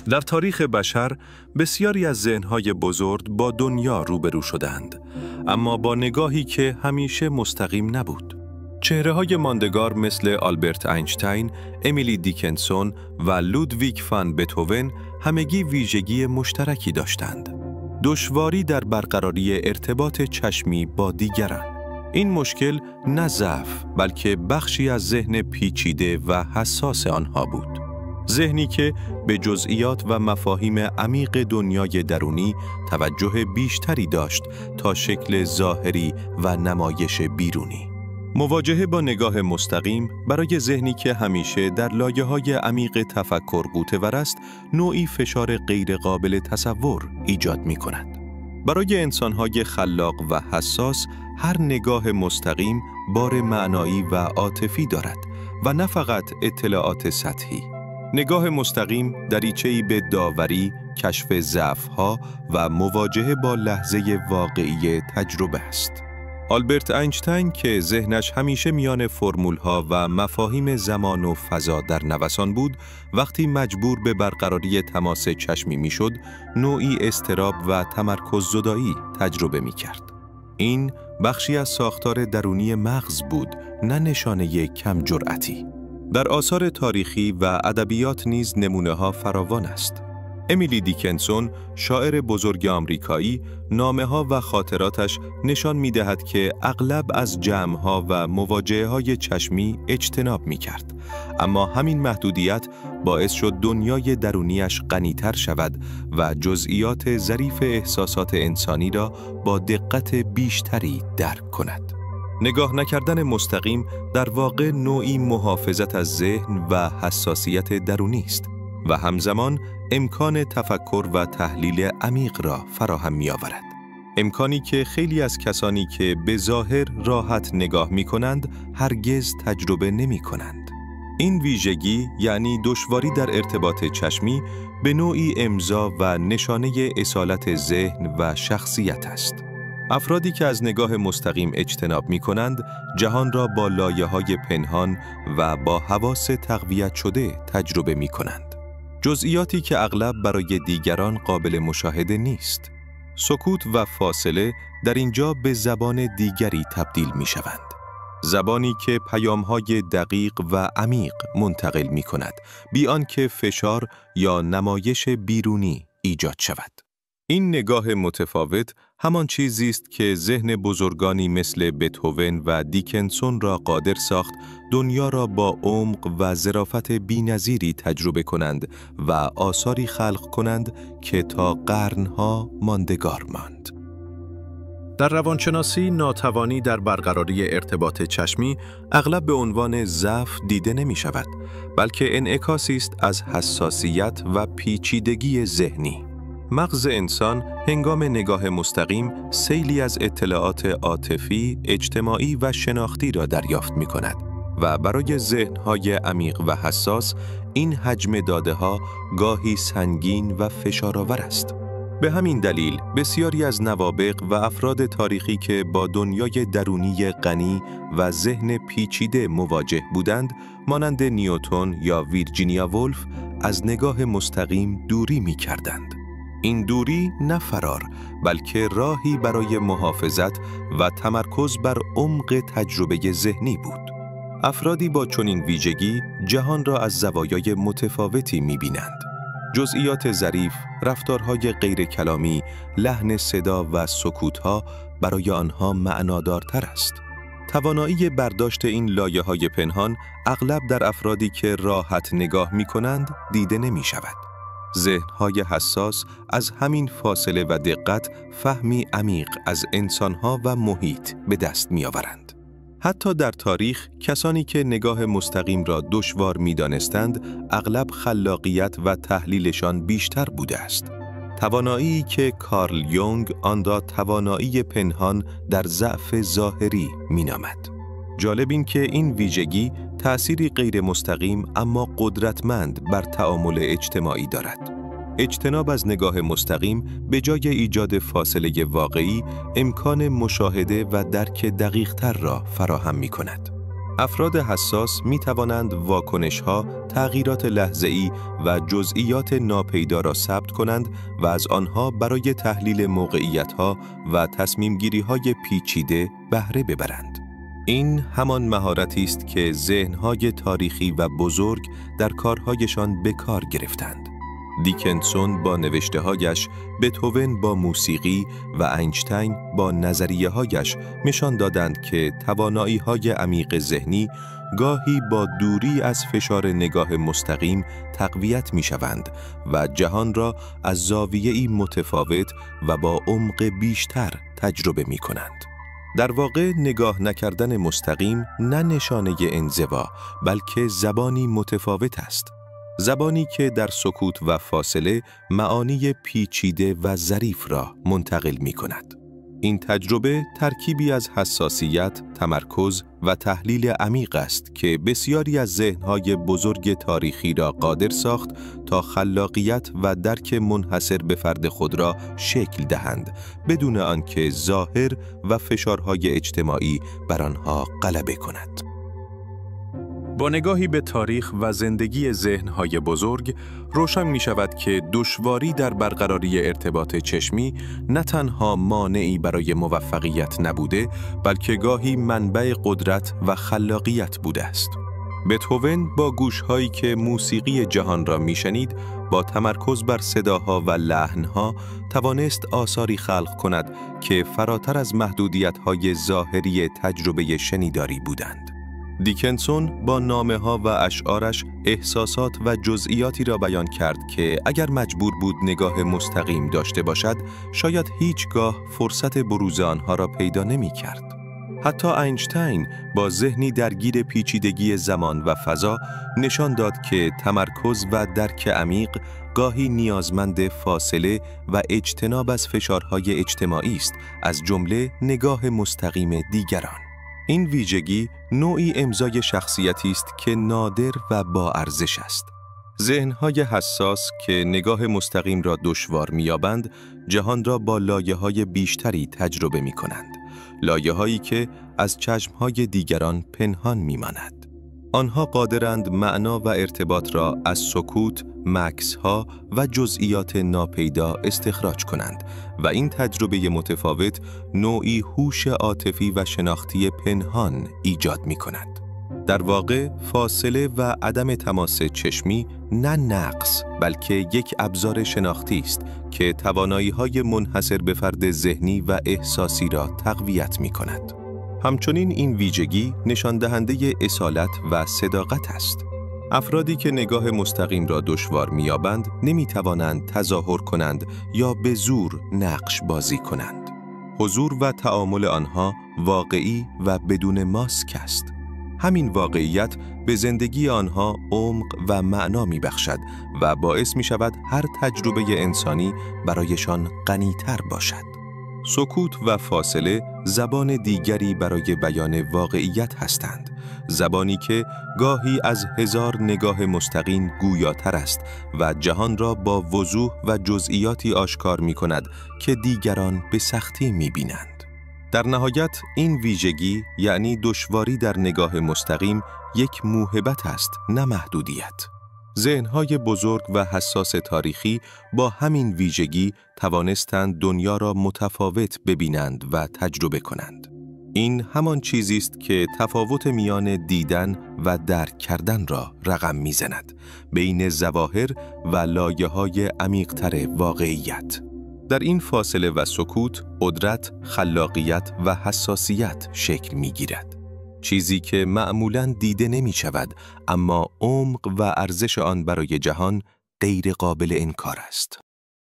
در تاریخ بشر بسیاری از ذهن‌های بزرگ با دنیا روبرو شدند، اما با نگاهی که همیشه مستقیم نبود. چهره‌های ماندگار مثل آلبرت اینشتین، امیلی دیکنسون و لودویگ فان بتهوون همگی ویژگی مشترکی داشتند: دشواری در برقراری ارتباط چشمی با دیگران. این مشکل نه ضعف، بلکه بخشی از ذهن پیچیده و حساس آنها بود. ذهنی که به جزئیات و مفاهیم عمیق دنیای درونی توجه بیشتری داشت تا شکل ظاهری و نمایش بیرونی. مواجهه با نگاه مستقیم برای ذهنی که همیشه در لایه‌های عمیق تفکر غوطه‌ور است، نوعی فشار غیرقابل تصور ایجاد می‌کند. برای انسان‌های خلاق و حساس، هر نگاه مستقیم بار معنایی و عاطفی دارد و نه فقط اطلاعات سطحی. نگاه مستقیم دریچه‌ای به داوری، کشف ضعف‌ها و مواجهه با لحظه واقعی تجربه است. آلبرت اینشتین که ذهنش همیشه میان فرمول‌ها و مفاهیم زمان و فضا در نوسان بود، وقتی مجبور به برقراری تماس چشمی میشد، نوعی اضطراب و تمرکز زدایی تجربه می‌کرد. این بخشی از ساختار درونی مغز بود، نه نشانه کم جرأتی. در آثار تاریخی و ادبیات نیز نمونه‌ها فراوان است. امیلی دیکنسون، شاعر بزرگ آمریکایی، نامه‌ها و خاطراتش نشان می‌دهد که اغلب از جمع‌ها و مواجهه‌های چشمی اجتناب می‌کرد، اما همین محدودیت باعث شد دنیای درونیش غنی‌تر شود و جزئیات ظریف احساسات انسانی را با دقت بیشتری درک کند. نگاه نکردن مستقیم در واقع نوعی محافظت از ذهن و حساسیت درونی است و همزمان امکان تفکر و تحلیل عمیق را فراهم می‌آورد. امکانی که خیلی از کسانی که به ظاهر راحت نگاه می‌کنند هرگز تجربه نمی‌کنند. این ویژگی، یعنی دشواری در ارتباط چشمی، به نوعی امضا و نشانه اصالت ذهن و شخصیت است. افرادی که از نگاه مستقیم اجتناب می‌کنند، جهان را با لایه‌های پنهان و با حواس تقویت شده تجربه می‌کنند. جزئیاتی که اغلب برای دیگران قابل مشاهده نیست. سکوت و فاصله در اینجا به زبان دیگری تبدیل می‌شوند. زبانی که پیام‌های دقیق و عمیق منتقل می‌کند، بی آنکه فشار یا نمایش بیرونی ایجاد شود. این نگاه متفاوت همان چیزی است که ذهن بزرگانی مثل بتهوون و دیکنسون را قادر ساخت دنیا را با عمق و ظرافت بی‌نظیری تجربه کنند و آثاری خلق کنند که تا قرنها ماندگار ماند. در روانشناسی، ناتوانی در برقراری ارتباط چشمی اغلب به عنوان ضعف دیده نمی شود، بلکه انعکاسی است از حساسیت و پیچیدگی ذهنی. مغز انسان هنگام نگاه مستقیم سیلی از اطلاعات عاطفی، اجتماعی و شناختی را دریافت می کند و برای ذهن‌های عمیق و حساس این حجم داده‌ها گاهی سنگین و فشارآور است. به همین دلیل بسیاری از نوابغ و افراد تاریخی که با دنیای درونی غنی و ذهن پیچیده مواجه بودند، مانند نیوتن یا ویرجینیا وولف، از نگاه مستقیم دوری می‌کردند. این دوری نه فرار، بلکه راهی برای محافظت و تمرکز بر عمق تجربه ذهنی بود. افرادی با چنین ویژگی جهان را از زوایای متفاوتی می‌بینند. جزئیات ظریف، رفتارهای غیر کلامی، لحن صدا و سکوت‌ها برای آنها معنادارتر است. توانایی برداشت این لایه‌های پنهان اغلب در افرادی که راحت نگاه می‌کنند دیده نمی‌شود. ذهن‌های حساس از همین فاصله و دقت فهمی عمیق از انسان‌ها و محیط به دست می‌آورند. حتی در تاریخ، کسانی که نگاه مستقیم را دشوار می‌دانستند، اغلب خلاقیت و تحلیلشان بیشتر بوده است. توانایی که کارل یونگ آن را توانایی پنهان در ضعف ظاهری می‌نامد. جالب این که این ویژگی تأثیری غیر مستقیم اما قدرتمند بر تعامل اجتماعی دارد. اجتناب از نگاه مستقیم به جای ایجاد فاصله واقعی، امکان مشاهده و درک دقیق‌تر را فراهم می‌کند. افراد حساس می توانند واکنش‌ها، تغییرات لحظه‌ای و جزئیات ناپیدا را ثبت کنند و از آنها برای تحلیل موقعیت‌ها و تصمیم‌گیری‌های پیچیده بهره ببرند. این همان مهارتی است که ذهن‌های تاریخی و بزرگ در کارهایشان به کار گرفتند. دیکنسون با نوشته‌هایش، بتهوون با موسیقی و اینشتین با نظریه‌هایش نشان دادند که توانایی‌های عمیق ذهنی گاهی با دوری از فشار نگاه مستقیم تقویت می‌شوند و جهان را از زاویه‌ای متفاوت و با عمق بیشتر تجربه می‌کنند. در واقع نگاه نکردن مستقیم نه نشانه انزوا، بلکه زبانی متفاوت است. زبانی که در سکوت و فاصله معانی پیچیده و ظریف را منتقل می کند. این تجربه ترکیبی از حساسیت، تمرکز و تحلیل عمیق است که بسیاری از ذهن‌های بزرگ تاریخی را قادر ساخت تا خلاقیت و درک منحصر به فرد خود را شکل دهند، بدون آنکه ظاهر و فشارهای اجتماعی بر آنها غلبه کند. با نگاهی به تاریخ و زندگی ذهن‌های بزرگ، روشن می‌شود که دشواری در برقراری ارتباط چشمی نه تنها مانعی برای موفقیت نبوده، بلکه گاهی منبع قدرت و خلاقیت بوده است. بتهوون با گوش‌هایی که موسیقی جهان را می‌شنید، با تمرکز بر صداها و لحن‌ها توانست آثاری خلق کند که فراتر از محدودیت‌های ظاهری تجربه شنیداری بودند. دیکنسون با نامه‌ها و اشعارش احساسات و جزئیاتی را بیان کرد که اگر مجبور بود نگاه مستقیم داشته باشد، شاید هیچگاه فرصت بروز آنها را پیدا نمی‌کرد. حتی اینشتین با ذهنی درگیر پیچیدگی زمان و فضا نشان داد که تمرکز و درک عمیق گاهی نیازمند فاصله و اجتناب از فشارهای اجتماعی است، از جمله نگاه مستقیم دیگران. این ویژگی نوعی امضای شخصیتی است که نادر و با ارزش است. ذهن‌های حساس که نگاه مستقیم را دشوار می‌یابند، جهان را با لایه‌های بیشتری تجربه می‌کنند. لایه‌هایی که از چشم‌های دیگران پنهان می‌ماند. آنها قادرند معنا و ارتباط را از سکوت، مکث‌ها و جزئیات ناپیدا استخراج کنند و این تجربه متفاوت نوعی هوش عاطفی و شناختی پنهان ایجاد می‌کند. در واقع فاصله و عدم تماس چشمی نه نقص، بلکه یک ابزار شناختی است که توانایی‌های منحصر به فرد ذهنی و احساسی را تقویت می‌کند. همچنین این ویژگی نشان دهنده اصالت و صداقت است. افرادی که نگاه مستقیم را دشوار می‌یابند، نمی‌توانند تظاهر کنند یا به زور نقش بازی کنند. حضور و تعامل آنها واقعی و بدون ماسک است. همین واقعیت به زندگی آنها عمق و معنا می‌بخشد و باعث می‌شود هر تجربه انسانی برایشان غنی‌تر باشد. سکوت و فاصله زبان دیگری برای بیان واقعیت هستند. زبانی که گاهی از هزار نگاه مستقیم گویاتر است و جهان را با وضوح و جزئیاتی آشکار می‌کند که دیگران به سختی می‌بینند. در نهایت این ویژگی یعنی دشواری در نگاه مستقیم یک موهبت است، نه محدودیت. ذهن‌های بزرگ و حساس تاریخی با همین ویژگی توانستند دنیا را متفاوت ببینند و تجربه کنند. این همان چیزی است که تفاوت میان دیدن و درک کردن را رقم می‌زند، بین ظواهر و لایه‌های عمیق‌تر واقعیت. در این فاصله و سکوت، قدرت، خلاقیت و حساسیت شکل می‌گیرد. چیزی که معمولاً دیده نمی‌شود، اما عمق و ارزش آن برای جهان غیر قابل انکار است.